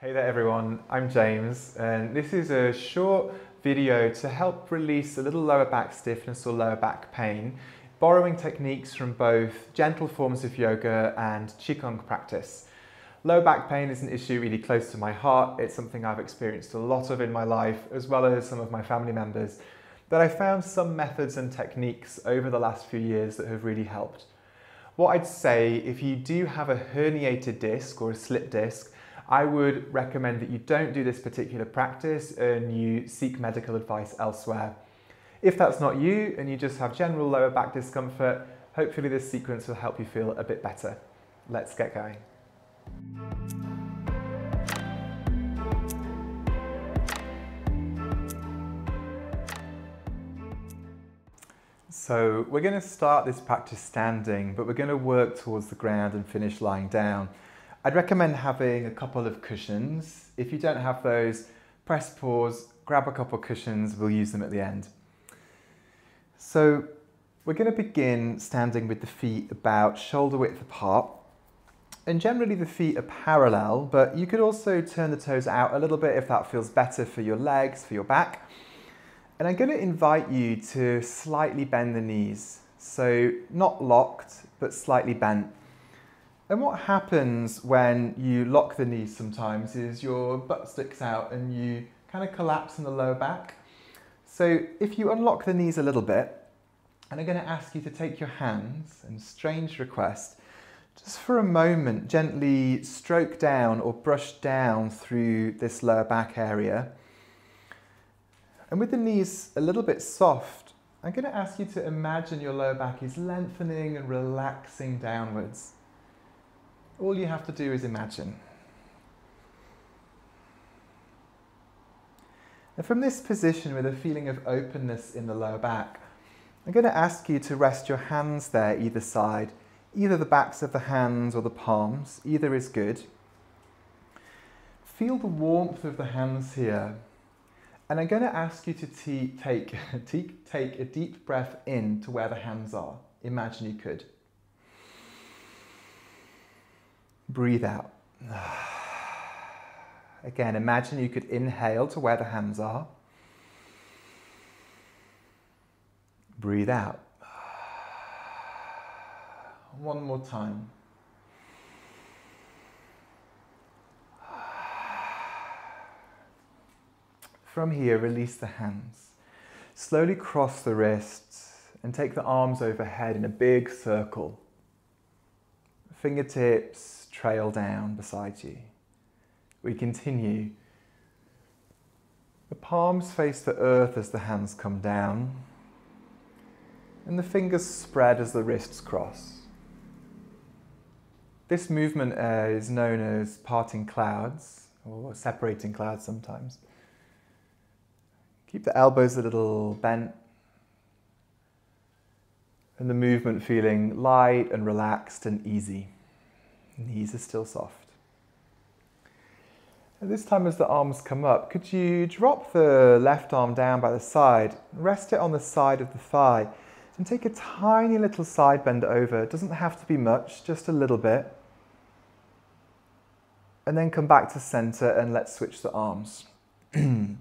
Hey there everyone, I'm James and this is a short video to help release a little lower back stiffness or lower back pain, borrowing techniques from both gentle forms of yoga and Qigong practice. Lower back pain is an issue really close to my heart. It's something I've experienced a lot of in my life, as well as some of my family members, but I found some methods and techniques over the last few years that have really helped. What I'd say, if you do have a herniated disc or a slip disc, I would recommend that you don't do this particular practice and you seek medical advice elsewhere. If that's not you and you just have general lower back discomfort, hopefully this sequence will help you feel a bit better. Let's get going. So we're going to start this practice standing, but we're going to work towards the ground and finish lying down. I'd recommend having a couple of cushions. If you don't have those, press pause, grab a couple of cushions, we'll use them at the end. So we're going to begin standing with the feet about shoulder width apart. And generally the feet are parallel, but you could also turn the toes out a little bit if that feels better for your legs, for your back. And I'm going to invite you to slightly bend the knees. So not locked, but slightly bent. And what happens when you lock the knees sometimes is your butt sticks out and you kind of collapse in the lower back. So if you unlock the knees a little bit, and I'm going to ask you to take your hands, and strange request, just for a moment gently stroke down or brush down through this lower back area. And with the knees a little bit soft, I'm going to ask you to imagine your lower back is lengthening and relaxing downwards. All you have to do is imagine. And from this position with a feeling of openness in the lower back, I'm going to ask you to rest your hands there either side, either the backs of the hands or the palms, either is good. Feel the warmth of the hands here. And I'm going to ask you to take a deep breath in to where the hands are. Imagine you could. Breathe out. Again, imagine you could inhale to where the hands are. Breathe out. One more time. From here, release the hands. Slowly cross the wrists and take the arms overhead in a big circle. Fingertips trail down beside you. We continue. The palms face the earth as the hands come down, and the fingers spread as the wrists cross. This movement is known as parting clouds, or separating clouds sometimes. Keep the elbows a little bent, and the movement feeling light and relaxed and easy. Knees are still soft. At this time, as the arms come up, could you drop the left arm down by the side, rest it on the side of the thigh, and take a tiny little side bend over. It doesn't have to be much, just a little bit. And then come back to center and let's switch the arms. So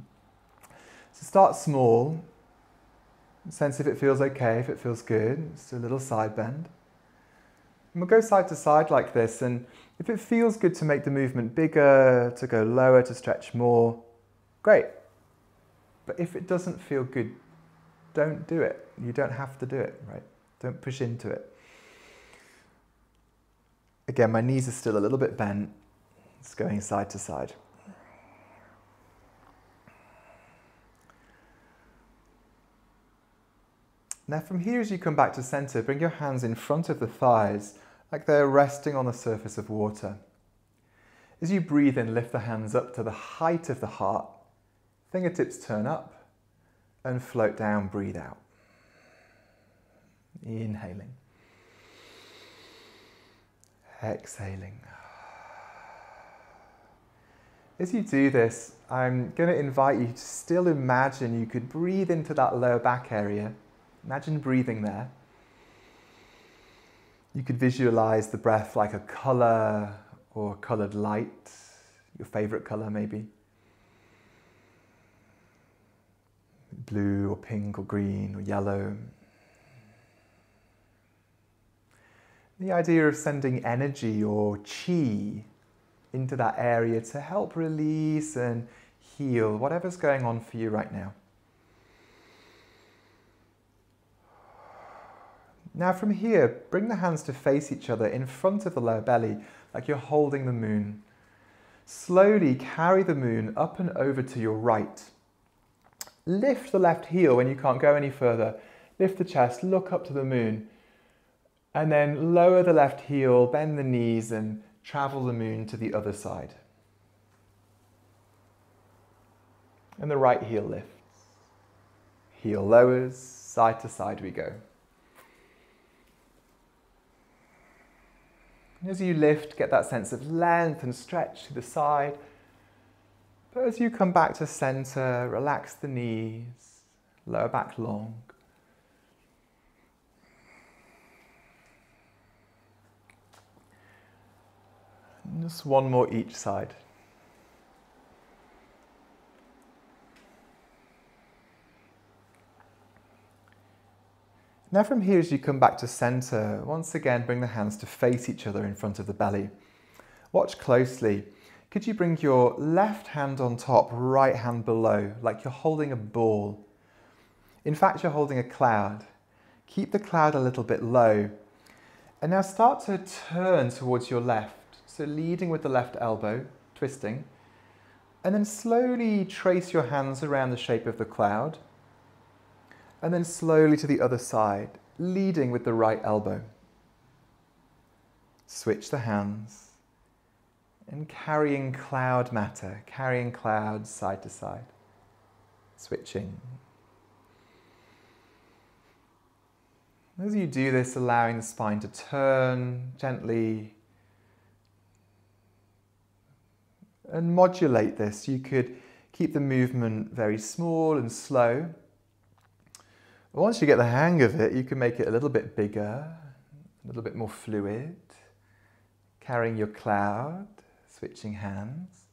start small. Sense if it feels okay, if it feels good. Just a little side bend. And we'll go side to side like this, and if it feels good to make the movement bigger, to go lower, to stretch more, great. But if it doesn't feel good, don't do it. You don't have to do it, right? Don't push into it. Again, my knees are still a little bit bent. It's going side to side. Now from here, as you come back to center, bring your hands in front of the thighs, like they're resting on the surface of water. As you breathe in, lift the hands up to the height of the heart. Fingertips turn up and float down, breathe out. Inhaling. Exhaling. As you do this, I'm going to invite you to still imagine you could breathe into that lower back area. Imagine breathing there. You could visualize the breath like a color or colored light. Your favorite color maybe. Blue or pink or green or yellow. The idea of sending energy or chi into that area to help release and heal whatever's going on for you right now. Now from here, bring the hands to face each other in front of the lower belly, like you're holding the moon. Slowly carry the moon up and over to your right. Lift the left heel when you can't go any further. Lift the chest, look up to the moon. And then lower the left heel, bend the knees and travel the moon to the other side. And the right heel lifts. Heel lowers, side to side we go. As you lift, get that sense of length and stretch to the side. But as you come back to center, relax the knees, lower back long. And just one more each side. Now from here, as you come back to center, once again, bring the hands to face each other in front of the belly. Watch closely. Could you bring your left hand on top, right hand below, like you're holding a ball? In fact, you're holding a cloud. Keep the cloud a little bit low. And now start to turn towards your left. So leading with the left elbow, twisting. And then slowly trace your hands around the shape of the cloud. And then slowly to the other side, leading with the right elbow. Switch the hands and carrying cloud matter, carrying clouds side to side. Switching. As you do this, allowing the spine to turn gently and modulate this. You could keep the movement very small and slow. Once you get the hang of it, you can make it a little bit bigger, a little bit more fluid, carrying your cloud, switching hands.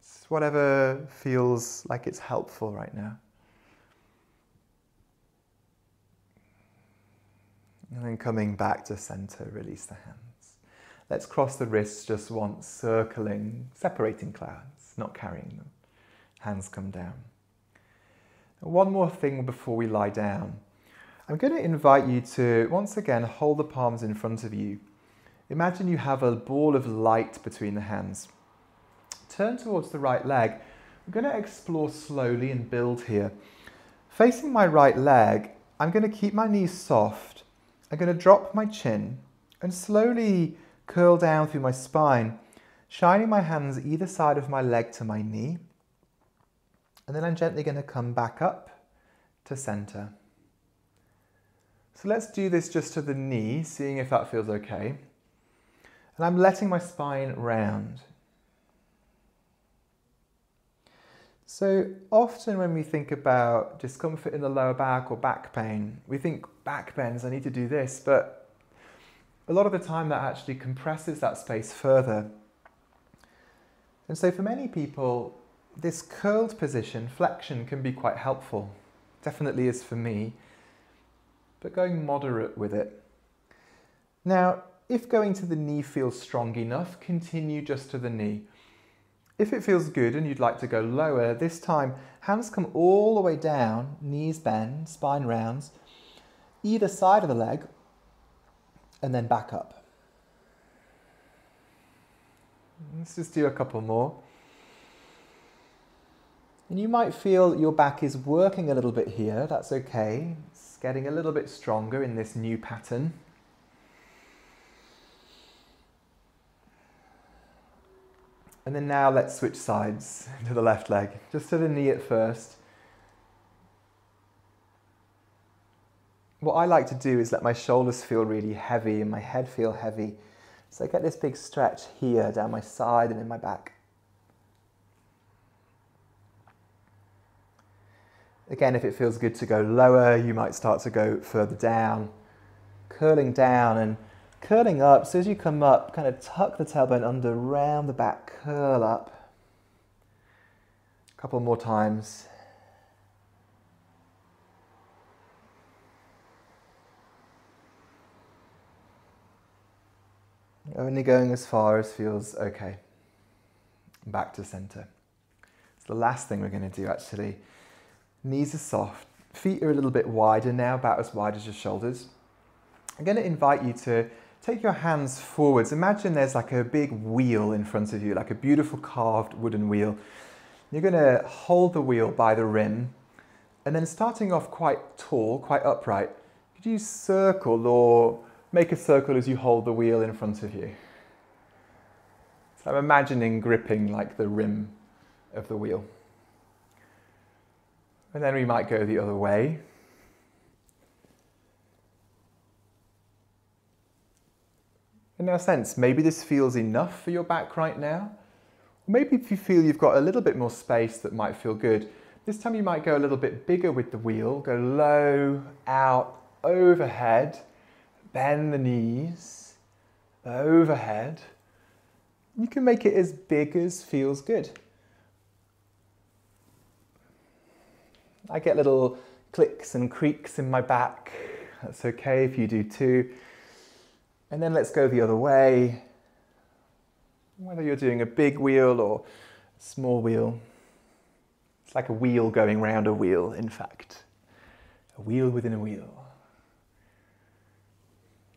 It's whatever feels like it's helpful right now. And then coming back to center, release the hands. Let's cross the wrists just once, circling, separating clouds, not carrying them. Hands come down. One more thing before we lie down. I'm going to invite you to, once again, hold the palms in front of you. Imagine you have a ball of light between the hands. Turn towards the right leg. I'm going to explore slowly and build here. Facing my right leg, I'm going to keep my knees soft. I'm going to drop my chin and slowly curl down through my spine, shining my hands either side of my leg to my knee. And then I'm gently going to come back up to center. So let's do this just to the knee, seeing if that feels okay. And I'm letting my spine round. So often when we think about discomfort in the lower back or back pain, we think back bends, I need to do this, but a lot of the time that actually compresses that space further. And so for many people, this curled position, flexion, can be quite helpful. Definitely is for me, but going moderate with it. Now, if going to the knee feels strong enough, continue just to the knee. If it feels good and you'd like to go lower, this time hands come all the way down, knees bend, spine rounds, either side of the leg, and then back up. Let's just do a couple more. And you might feel your back is working a little bit here. That's okay. It's getting a little bit stronger in this new pattern. And then now let's switch sides to the left leg, just to the knee at first. What I like to do is let my shoulders feel really heavy and my head feel heavy. So I get this big stretch here down my side and in my back. Again, if it feels good to go lower, you might start to go further down, curling down and Curling up, so as you come up, kind of tuck the tailbone under, round the back, curl up. A couple more times. Only going as far as feels okay. Back to center. It's the last thing we're going to do actually. Knees are soft, feet are a little bit wider now, about as wide as your shoulders. I'm going to invite you to take your hands forwards. Imagine there's like a big wheel in front of you, like a beautiful carved wooden wheel. You're going to hold the wheel by the rim, and then starting off quite tall, quite upright, could you circle or make a circle as you hold the wheel in front of you? So I'm imagining gripping like the rim of the wheel. And then we might go the other way. And now sense, maybe this feels enough for your back right now. Or maybe if you feel you've got a little bit more space, that might feel good. This time you might go a little bit bigger with the wheel. Go low, out, overhead. Bend the knees, overhead. You can make it as big as feels good. I get little clicks and creaks in my back. That's okay if you do too. And then let's go the other way. Whether you're doing a big wheel or a small wheel. It's like a wheel going round a wheel, in fact. A wheel within a wheel.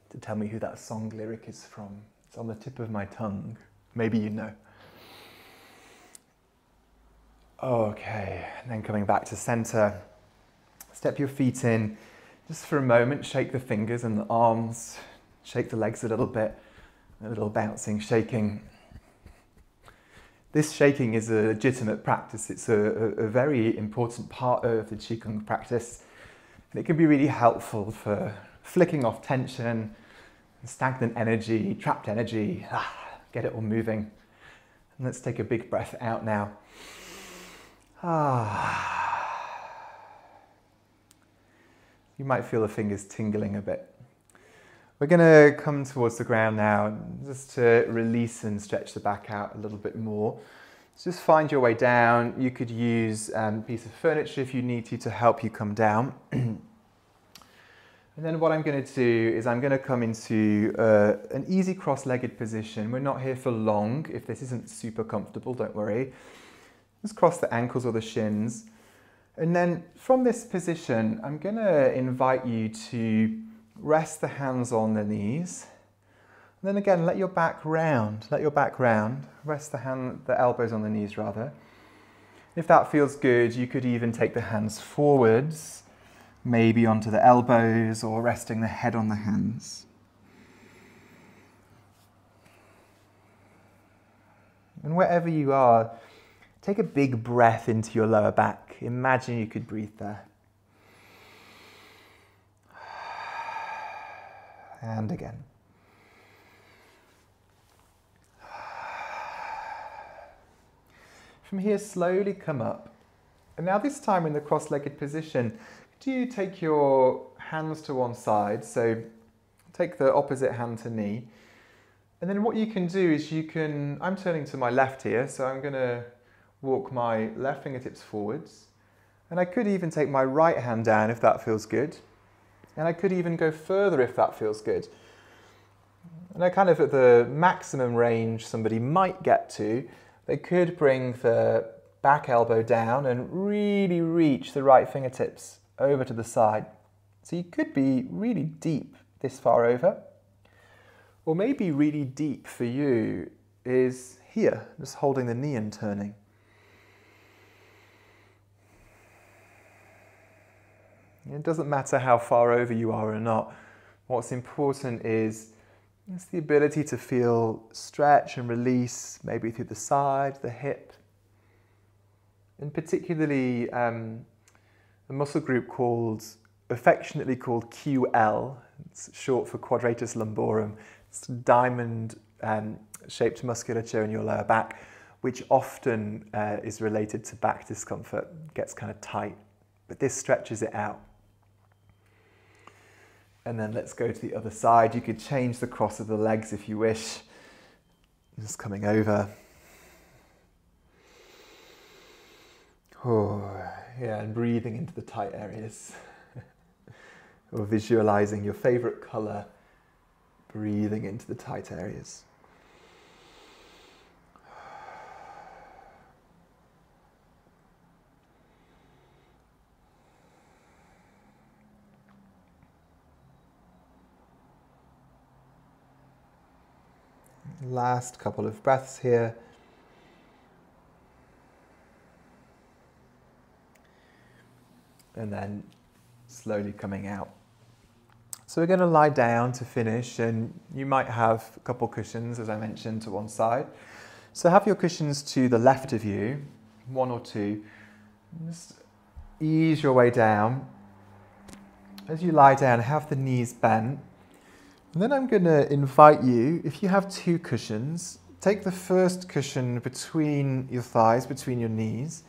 To tell me who that song lyric is from. It's on the tip of my tongue. Maybe you know. Okay, and then coming back to center. Step your feet in just for a moment. Shake the fingers and the arms. Shake the legs a little bit. A little bouncing, shaking. This shaking is a legitimate practice. It's a very important part of the Qigong practice. And it can be really helpful for flicking off tension, stagnant energy, trapped energy. Get it all moving. And let's take a big breath out now. You might feel the fingers tingling a bit. We're going to come towards the ground now, just to release and stretch the back out a little bit more. So just find your way down. You could use a piece of furniture if you need to help you come down. And then what I'm going to do is I'm going to come into an easy cross-legged position. We're not here for long. If this isn't super comfortable, don't worry. Just cross the ankles or the shins. And then from this position, I'm going to invite you to rest the hands on the knees. And then again, let your back round. Let your back round. Rest the elbows on the knees rather. If that feels good, you could even take the hands forwards. Maybe onto the elbows or resting the head on the hands. And wherever you are, take a big breath into your lower back. Imagine you could breathe there. And again. From here, slowly come up. And now this time in the cross-legged position, do you take your hands to one side? So take the opposite hand to knee. And then what you can do is I'm turning to my left here, so I'm going to walk my left fingertips forwards. And I could even take my right hand down if that feels good. And I could even go further if that feels good. And I kind of at the maximum range somebody might get to, they could bring the back elbow down and really reach the right fingertips over to the side. So you could be really deep this far over. Or maybe really deep for you is here, just holding the knee and turning. It doesn't matter how far over you are or not. What's important is the ability to feel stretch and release, maybe through the side, the hip. And particularly a muscle group affectionately called QL. It's short for quadratus lumborum. It's diamond shaped musculature in your lower back, which often is related to back discomfort, gets kind of tight, but this stretches it out. And then let's go to the other side. You could change the cross of the legs if you wish. Just coming over. Oh, yeah, and breathing into the tight areas. Or visualizing your favorite color, breathing into the tight areas. Last couple of breaths here. And then slowly coming out. So we're going to lie down to finish, and you might have a couple cushions, as I mentioned, to one side. So have your cushions to the left of you, one or two. Just ease your way down. As you lie down, have the knees bent. And then I'm going to invite you, if you have two cushions, take the first cushion between your thighs, between your knees.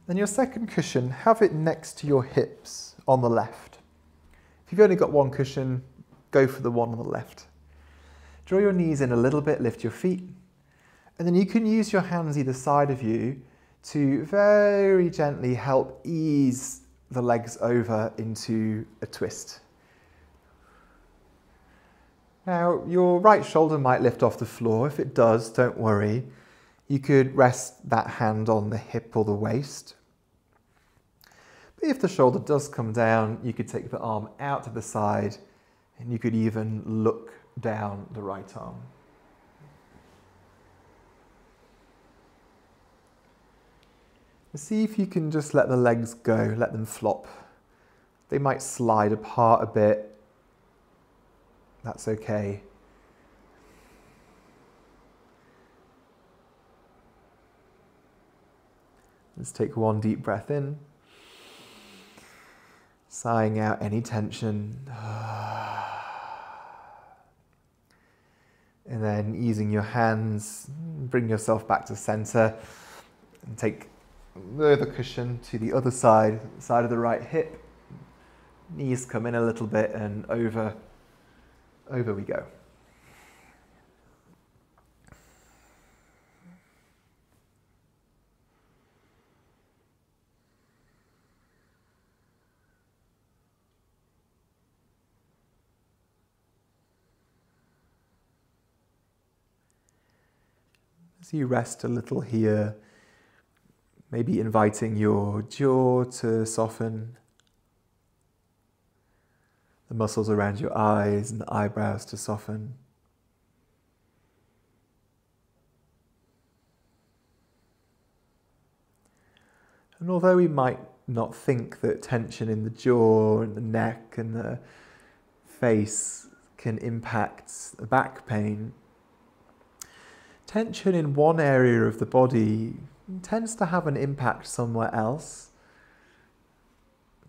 Then your second cushion, have it next to your hips on the left. If you've only got one cushion, go for the one on the left. Draw your knees in a little bit, lift your feet. And then you can use your hands either side of you to very gently help ease the legs over into a twist. Now, your right shoulder might lift off the floor. If it does, don't worry. You could rest that hand on the hip or the waist. But if the shoulder does come down, you could take the arm out to the side, and you could even look down the right arm. See if you can just let the legs go, let them flop. They might slide apart a bit. That's okay. Let's take one deep breath in, sighing out any tension. And then easing your hands, bring yourself back to center, and take the cushion to the other side of the right hip. Knees come in a little bit, and over we go. As you rest a little here, maybe inviting your jaw to soften, the muscles around your eyes and the eyebrows to soften. And although we might not think that tension in the jaw and the neck and the face can impact the back pain, tension in one area of the body tends to have an impact somewhere else.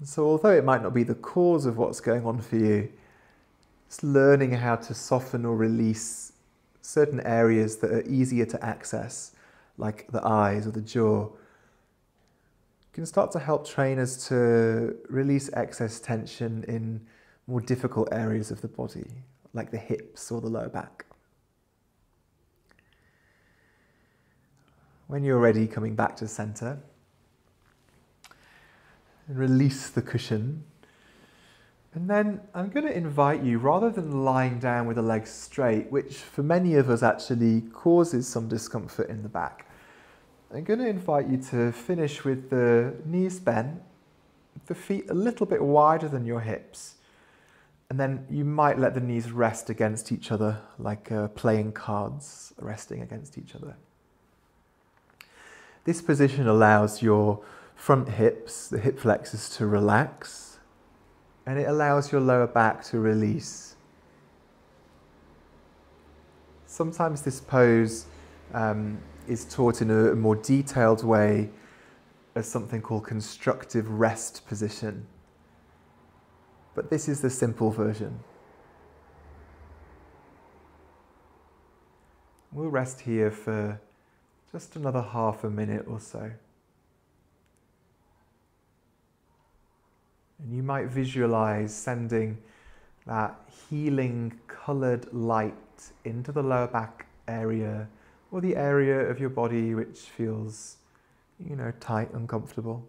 So although it might not be the cause of what's going on for you, just learning how to soften or release certain areas that are easier to access, like the eyes or the jaw, can start to help train us to release excess tension in more difficult areas of the body, like the hips or the lower back. When you're ready, coming back to center, and release the cushion. And then I'm going to invite you, rather than lying down with the legs straight, which for many of us actually causes some discomfort in the back, I'm going to invite you to finish with the knees bent, the feet a little bit wider than your hips. And then you might let the knees rest against each other, like playing cards resting against each other. This position allows your front hips, the hip flexors, to relax, and it allows your lower back to release. Sometimes this pose is taught in a more detailed way as something called constructive rest position, but this is the simple version. We'll rest here for just another half a minute or so. And you might visualize sending that healing coloured light into the lower back area or the area of your body which feels, you know, tight, uncomfortable.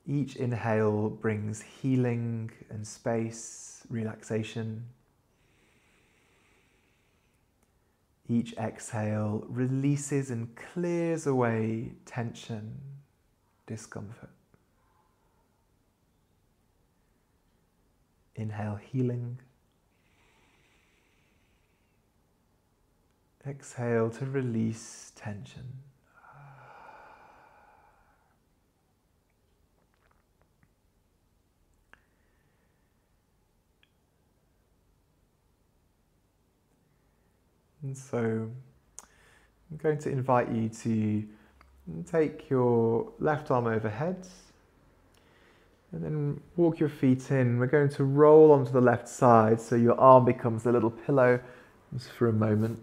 Each inhale brings healing and space, relaxation. Each exhale releases and clears away tension, discomfort. Inhale, healing. Exhale to release tension. And so I'm going to invite you to take your left arm overhead and then walk your feet in. We're going to roll onto the left side so your arm becomes a little pillow just for a moment.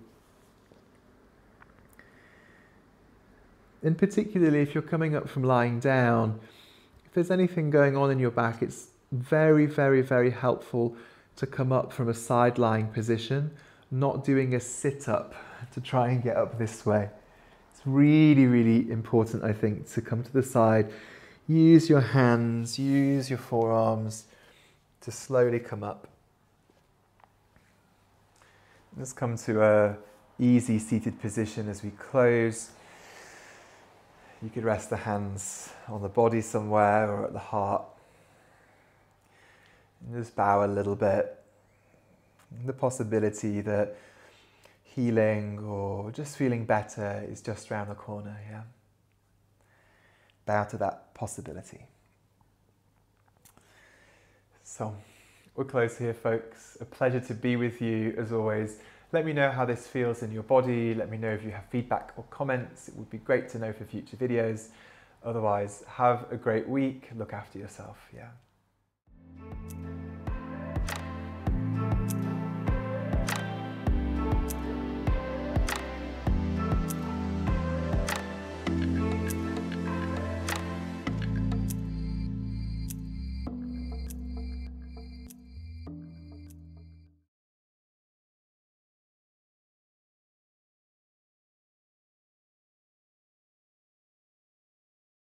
And particularly if you're coming up from lying down, if there's anything going on in your back, it's very, very, very helpful to come up from a side lying position, not doing a sit-up to try and get up this way. It's really, really important, I think, to come to the side. Use your hands, use your forearms to slowly come up. Let's come to a easy seated position as we close. You could rest the hands on the body somewhere or at the heart. And just bow a little bit. The possibility that healing or just feeling better is just around the corner, yeah? Bow to that possibility. So, we'll close here, folks. A pleasure to be with you as always. Let me know how this feels in your body. Let me know if you have feedback or comments. It would be great to know for future videos. Otherwise, have a great week. Look after yourself, yeah?